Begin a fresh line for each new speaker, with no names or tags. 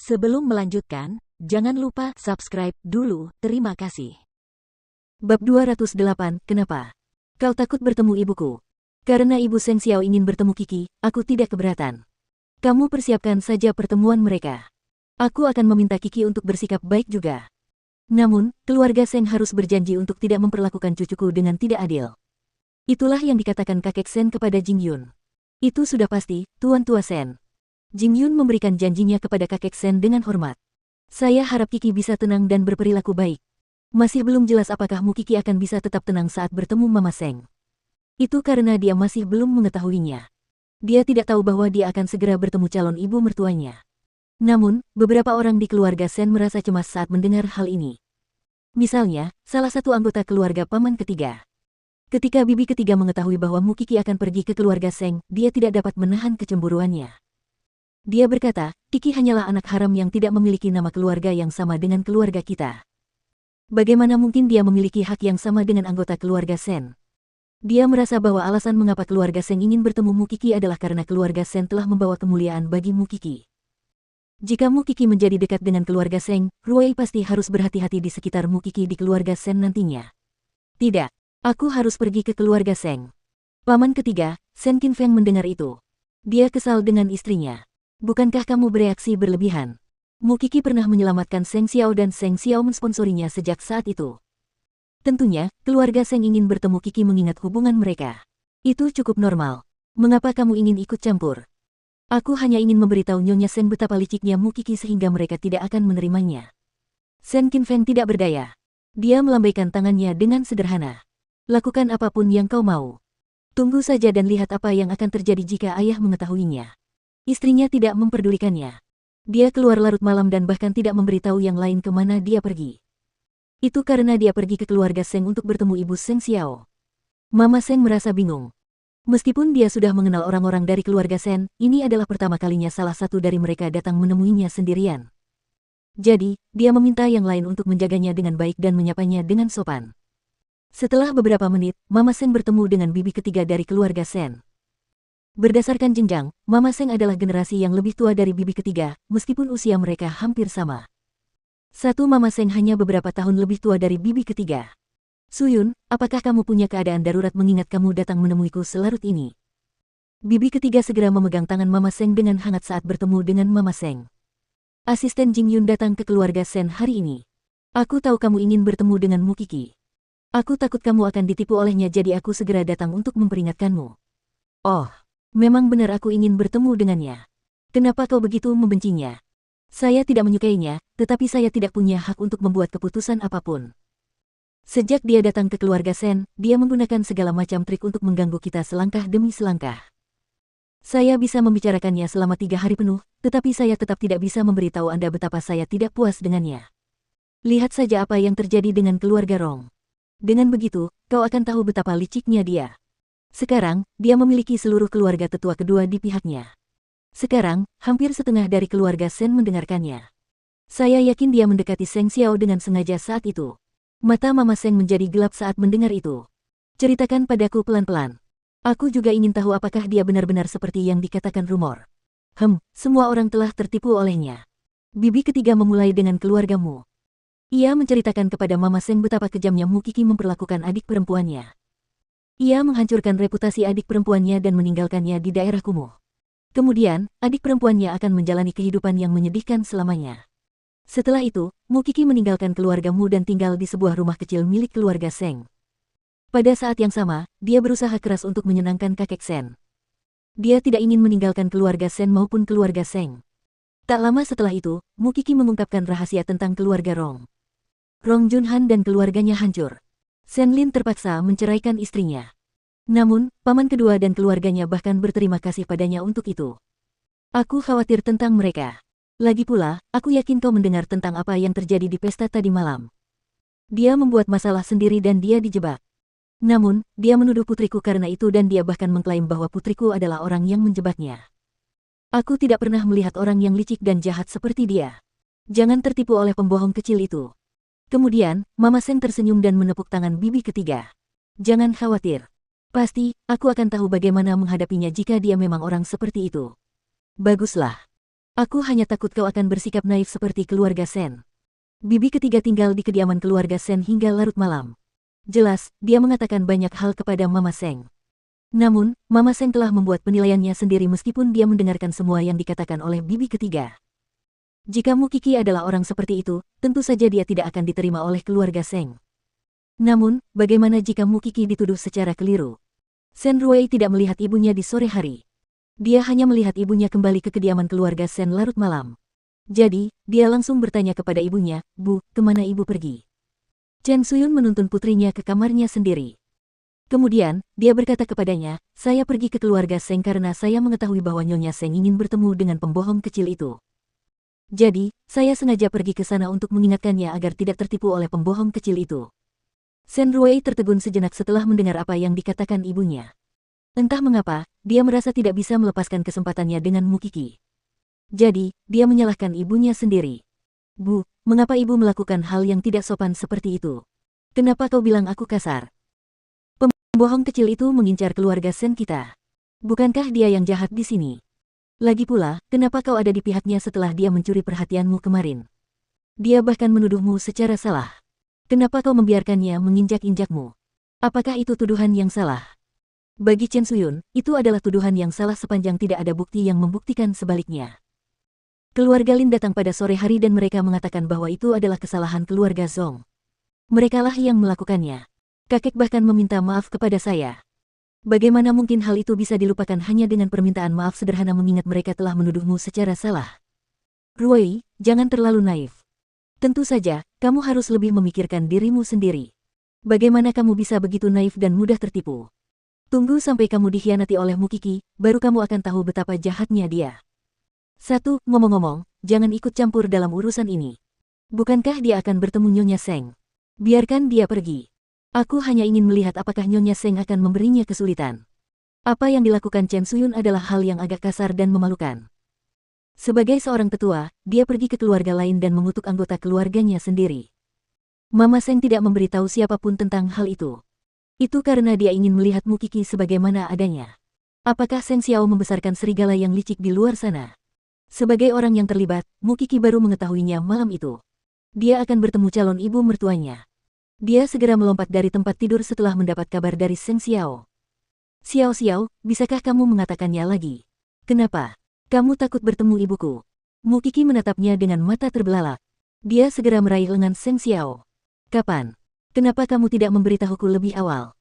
Sebelum melanjutkan, jangan lupa subscribe dulu, terima kasih.
Bab 208, Kenapa? Kau takut bertemu ibuku? Karena ibu Seng Xiao ingin bertemu Kiki, aku tidak keberatan. Kamu persiapkan saja pertemuan mereka. Aku akan meminta Kiki untuk bersikap baik juga. Namun, keluarga Seng harus berjanji untuk tidak memperlakukan cucuku dengan tidak adil. Itulah yang dikatakan kakek Sen kepada Jing Yun. Itu sudah pasti, Tuan Tua Sen. Jing Yun memberikan janjinya kepada kakek Sen dengan hormat. Saya harap Kiki bisa tenang dan berperilaku baik. Masih belum jelas apakah Mu Kiki akan bisa tetap tenang saat bertemu Mama Seng. Itu karena dia masih belum mengetahuinya. Dia tidak tahu bahwa dia akan segera bertemu calon ibu mertuanya. Namun, beberapa orang di keluarga Sen merasa cemas saat mendengar hal ini. Misalnya, salah satu anggota keluarga paman ketiga. Ketika bibi ketiga mengetahui bahwa Mu Kiki akan pergi ke keluarga Seng, dia tidak dapat menahan kecemburuannya. Dia berkata, Kiki hanyalah anak haram yang tidak memiliki nama keluarga yang sama dengan keluarga kita. Bagaimana mungkin dia memiliki hak yang sama dengan anggota keluarga Sen? Dia merasa bahwa alasan mengapa keluarga Seng ingin bertemu Mu Kiki adalah karena keluarga Sen telah membawa kemuliaan bagi Mu Kiki. Jika Mu Kiki menjadi dekat dengan keluarga Seng, Ruwei pasti harus berhati-hati di sekitar Mu Kiki di keluarga Sen nantinya. Tidak, aku harus pergi ke keluarga Seng. Paman ketiga, Sen Qin Feng mendengar itu. Dia kesal dengan istrinya. Bukankah kamu bereaksi berlebihan? Mu Kiki pernah menyelamatkan Seng Xiao dan Seng Xiao mensponsorinya sejak saat itu. Tentunya, keluarga Seng ingin bertemu Kiki mengingat hubungan mereka. Itu cukup normal. Mengapa kamu ingin ikut campur? Aku hanya ingin memberitahu Nyonya Seng betapa liciknya Mu Kiki sehingga mereka tidak akan menerimanya. Sen Qin Feng tidak berdaya. Dia melambaikan tangannya dengan sederhana. Lakukan apapun yang kau mau. Tunggu saja dan lihat apa yang akan terjadi jika ayah mengetahuinya. Istrinya tidak memperdulikannya. Dia keluar larut malam dan bahkan tidak memberitahu yang lain kemana dia pergi. Itu karena dia pergi ke keluarga Seng untuk bertemu ibu Seng Xiao. Mama Seng merasa bingung. Meskipun dia sudah mengenal orang-orang dari keluarga Sen, ini adalah pertama kalinya salah satu dari mereka datang menemuinya sendirian. Jadi, dia meminta yang lain untuk menjaganya dengan baik dan menyapanya dengan sopan. Setelah beberapa menit, Mama Seng bertemu dengan bibi ketiga dari keluarga Sen. Berdasarkan jenjang, Mama Seng adalah generasi yang lebih tua dari bibi ketiga, meskipun usia mereka hampir sama. Satu Mama Seng hanya beberapa tahun lebih tua dari bibi ketiga. Suyun, apakah kamu punya keadaan darurat mengingat kamu datang menemuiku selarut ini? Bibi ketiga segera memegang tangan Mama Seng dengan hangat saat bertemu dengan Mama Seng. Asisten Jing Yun datang ke keluarga Sen hari ini. Aku tahu kamu ingin bertemu dengan Mu Kiki. Aku takut kamu akan ditipu olehnya jadi aku segera datang untuk memperingatkanmu. Oh. Memang benar aku ingin bertemu dengannya. Kenapa kau begitu membencinya? Saya tidak menyukainya, tetapi saya tidak punya hak untuk membuat keputusan apapun. Sejak dia datang ke keluarga Sen, dia menggunakan segala macam trik untuk mengganggu kita selangkah demi selangkah. Saya bisa membicarakannya selama 3 hari penuh, tetapi saya tetap tidak bisa memberitahu Anda betapa saya tidak puas dengannya. Lihat saja apa yang terjadi dengan keluarga Rong. Dengan begitu, kau akan tahu betapa liciknya dia. Sekarang, dia memiliki seluruh keluarga tetua kedua di pihaknya. Sekarang, hampir setengah dari keluarga Sen mendengarkannya. Saya yakin dia mendekati Seng Xiao dengan sengaja saat itu. Mata Mama Seng menjadi gelap saat mendengar itu. Ceritakan padaku pelan-pelan. Aku juga ingin tahu apakah dia benar-benar seperti yang dikatakan rumor. Semua orang telah tertipu olehnya. Bibi ketiga memulai dengan keluargamu. Ia menceritakan kepada Mama Seng betapa kejamnya Mu Kiki memperlakukan adik perempuannya. Ia menghancurkan reputasi adik perempuannya dan meninggalkannya di daerah kumuh. Kemudian, adik perempuannya akan menjalani kehidupan yang menyedihkan selamanya. Setelah itu, Mu Kiki meninggalkan keluargamu dan tinggal di sebuah rumah kecil milik keluarga Seng. Pada saat yang sama, dia berusaha keras untuk menyenangkan kakek Sen. Dia tidak ingin meninggalkan keluarga Sen maupun keluarga Seng. Tak lama setelah itu, Mu Kiki mengungkapkan rahasia tentang keluarga Rong. Rong Junhan dan keluarganya hancur. Sen Lin terpaksa menceraikan istrinya. Namun, paman kedua dan keluarganya bahkan berterima kasih padanya untuk itu. Aku khawatir tentang mereka. Lagi pula, aku yakin kau mendengar tentang apa yang terjadi di pesta tadi malam. Dia membuat masalah sendiri dan dia dijebak. Namun, dia menuduh putriku karena itu dan dia bahkan mengklaim bahwa putriku adalah orang yang menjebaknya. Aku tidak pernah melihat orang yang licik dan jahat seperti dia. Jangan tertipu oleh pembohong kecil itu. Kemudian, Mama Seng tersenyum dan menepuk tangan bibi ketiga. Jangan khawatir. Pasti, aku akan tahu bagaimana menghadapinya jika dia memang orang seperti itu. Baguslah. Aku hanya takut kau akan bersikap naif seperti keluarga Sen. Bibi ketiga tinggal di kediaman keluarga Sen hingga larut malam. Jelas, dia mengatakan banyak hal kepada Mama Seng. Namun, Mama Seng telah membuat penilaiannya sendiri meskipun dia mendengarkan semua yang dikatakan oleh bibi ketiga. Jika Mu Kiki adalah orang seperti itu, tentu saja dia tidak akan diterima oleh keluarga Seng. Namun, bagaimana jika Mu Kiki dituduh secara keliru? Sen Ruwei tidak melihat ibunya di sore hari. Dia hanya melihat ibunya kembali ke kediaman keluarga Sen larut malam. Jadi, dia langsung bertanya kepada ibunya, "Bu, kemana ibu pergi?" Chen Suyun menuntun putrinya ke kamarnya sendiri. Kemudian, dia berkata kepadanya, "Saya pergi ke keluarga Seng karena saya mengetahui bahwa Nyonya Seng ingin bertemu dengan pembohong kecil itu. Jadi, saya sengaja pergi ke sana untuk mengingatkannya agar tidak tertipu oleh pembohong kecil itu." Sen Ruwei tertegun sejenak setelah mendengar apa yang dikatakan ibunya. Entah mengapa, dia merasa tidak bisa melepaskan kesempatannya dengan Mu Kiki. Jadi, dia menyalahkan ibunya sendiri. "Bu, mengapa ibu melakukan hal yang tidak sopan seperti itu? Kenapa kau bilang aku kasar? Pembohong kecil itu mengincar keluarga Sen kita. Bukankah dia yang jahat di sini? Lagi pula, kenapa kau ada di pihaknya setelah dia mencuri perhatianmu kemarin? Dia bahkan menuduhmu secara salah. Kenapa kau membiarkannya menginjak-injakmu? Apakah itu tuduhan yang salah?" Bagi Chen Suyun, itu adalah tuduhan yang salah sepanjang tidak ada bukti yang membuktikan sebaliknya. Keluarga Lin datang pada sore hari dan mereka mengatakan bahwa itu adalah kesalahan keluarga Zong. Merekalah yang melakukannya. Kakek bahkan meminta maaf kepada saya. Bagaimana mungkin hal itu bisa dilupakan hanya dengan permintaan maaf sederhana mengingat mereka telah menuduhmu secara salah? Ruwei, jangan terlalu naif. Tentu saja, kamu harus lebih memikirkan dirimu sendiri. Bagaimana kamu bisa begitu naif dan mudah tertipu? Tunggu sampai kamu dikhianati oleh Mu Kiki, baru kamu akan tahu betapa jahatnya dia. Ngomong-ngomong, jangan ikut campur dalam urusan ini. Bukankah dia akan bertemu Nyonya Seng? Biarkan dia pergi. Aku hanya ingin melihat apakah Nyonya Seng akan memberinya kesulitan. Apa yang dilakukan Chen Suyun adalah hal yang agak kasar dan memalukan. Sebagai seorang tetua, dia pergi ke keluarga lain dan mengutuk anggota keluarganya sendiri. Mama Seng tidak memberitahu siapapun tentang hal itu. Itu karena dia ingin melihat Mu Kiki sebagaimana adanya. Apakah Seng Xiao membesarkan serigala yang licik di luar sana? Sebagai orang yang terlibat, Mu Kiki baru mengetahuinya malam itu. Dia akan bertemu calon ibu mertuanya. Dia segera melompat dari tempat tidur setelah mendapat kabar dari Seng Xiao. "Xiao, bisakah kamu mengatakannya lagi? Kenapa? Kamu takut bertemu ibuku?" Mu Kiki menatapnya dengan mata terbelalak. Dia segera meraih lengan Seng Xiao. "Kapan? Kenapa kamu tidak memberitahuku lebih awal?"